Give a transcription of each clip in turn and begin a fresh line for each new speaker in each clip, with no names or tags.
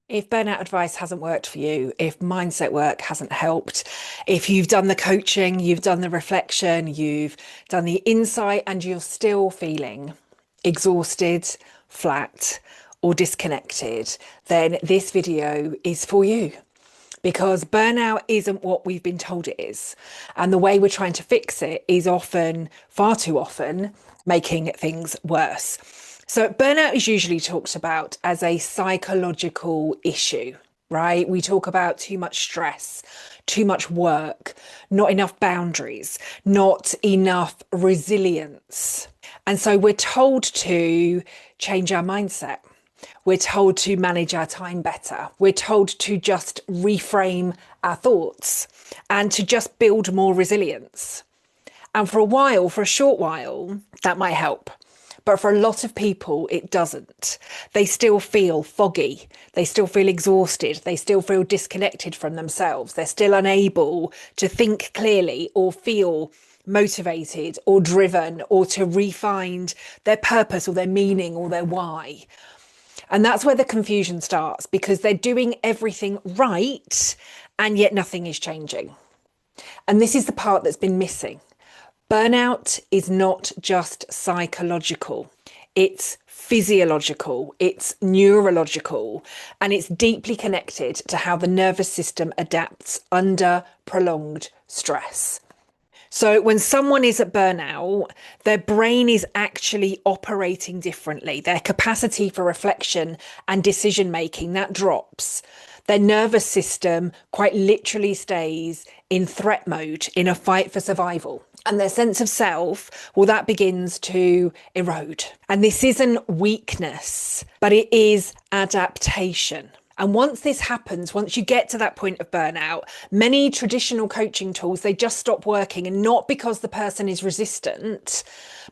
If burnout advice hasn't worked for you, if mindset work hasn't helped, if you've done the coaching, you've done the reflection, you've done the insight, and you're still feeling exhausted, flat, or disconnected, then this video is for you. Because burnout isn't what we've been told it is. And the way we're trying to fix it is often, far too often, making things worse. So burnout is usually talked about as a psychological issue, right? We talk about too much stress, too much work, not enough boundaries, not enough resilience. And so we're told to change our mindset. We're told to manage our time better. We're told to just reframe our thoughts and to just build more resilience. And for a while, for a short while, that might help. But for a lot of people, it doesn't. They still feel foggy. They still feel exhausted. They still feel disconnected from themselves. They're still unable to think clearly or feel motivated or driven or to re-find their purpose or their meaning or their why. And that's where the confusion starts, because they're doing everything right and yet nothing is changing. And this is the part that's been missing. Burnout is not just psychological, it's physiological, it's neurological, and it's deeply connected to how the nervous system adapts under prolonged stress. So when someone is at burnout, their brain is actually operating differently. Their capacity for reflection and decision making, that drops. Their nervous system quite literally stays in threat mode, in a fight for survival. And their sense of self, well, that begins to erode. And this isn't weakness, but it is adaptation. And once this happens, once you get to that point of burnout, many traditional coaching tools, they just stop working, and not because the person is resistant,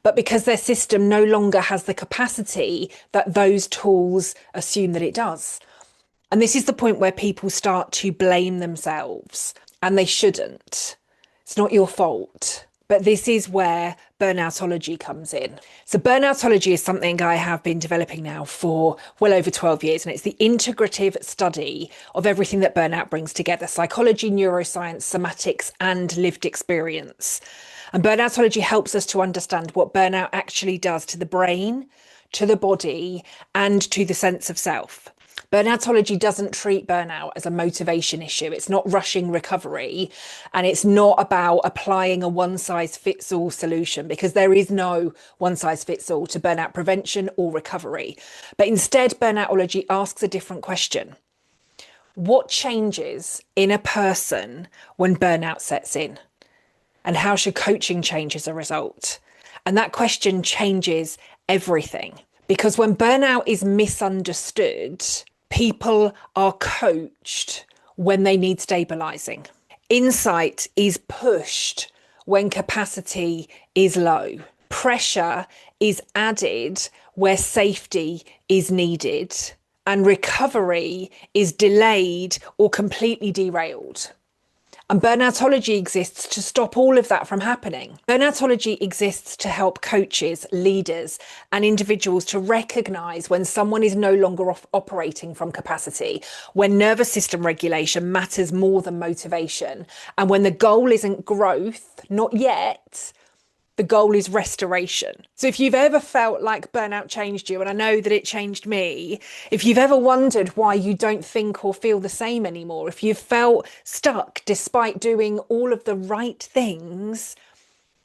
but because their system no longer has the capacity that those tools assume that it does. And this is the point where people start to blame themselves, and they shouldn't. It's not your fault. But this is where Burnoutology comes in. So Burnoutology is something I have been developing now for well over 12 years, and it's the integrative study of everything that burnout brings together: psychology, neuroscience, somatics, and lived experience. And Burnoutology helps us to understand what burnout actually does to the brain, to the body, and to the sense of self. Burnoutology doesn't treat burnout as a motivation issue. It's not rushing recovery, and it's not about applying a one-size-fits-all solution, because there is no one-size-fits-all to burnout prevention or recovery. But instead, Burnoutology asks a different question. What changes in a person when burnout sets in? And how should coaching change as a result? And that question changes everything. Because when burnout is misunderstood, people are coached when they need stabilizing. Insight is pushed when capacity is low. Pressure is added where safety is needed. And recovery is delayed or completely derailed. And Burnoutology exists to stop all of that from happening. Burnoutology exists to help coaches, leaders, and individuals to recognize when someone is no longer operating from capacity, when nervous system regulation matters more than motivation, and when the goal isn't growth, not yet, the goal is restoration. So if you've ever felt like burnout changed you, and I know that it changed me, if you've ever wondered why you don't think or feel the same anymore, if you've felt stuck despite doing all of the right things,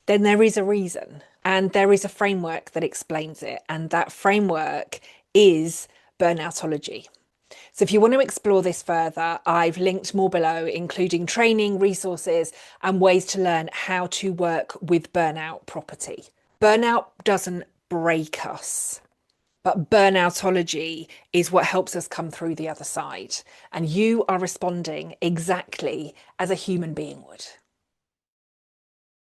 then there is a reason. And there is a framework that explains it. And that framework is Burnoutology. So if you want to explore this further, I've linked more below, including training, resources, and ways to learn how to work with burnout properly. Burnout doesn't break us, but Burnoutology is what helps us come through the other side. And you are responding exactly as a human being would.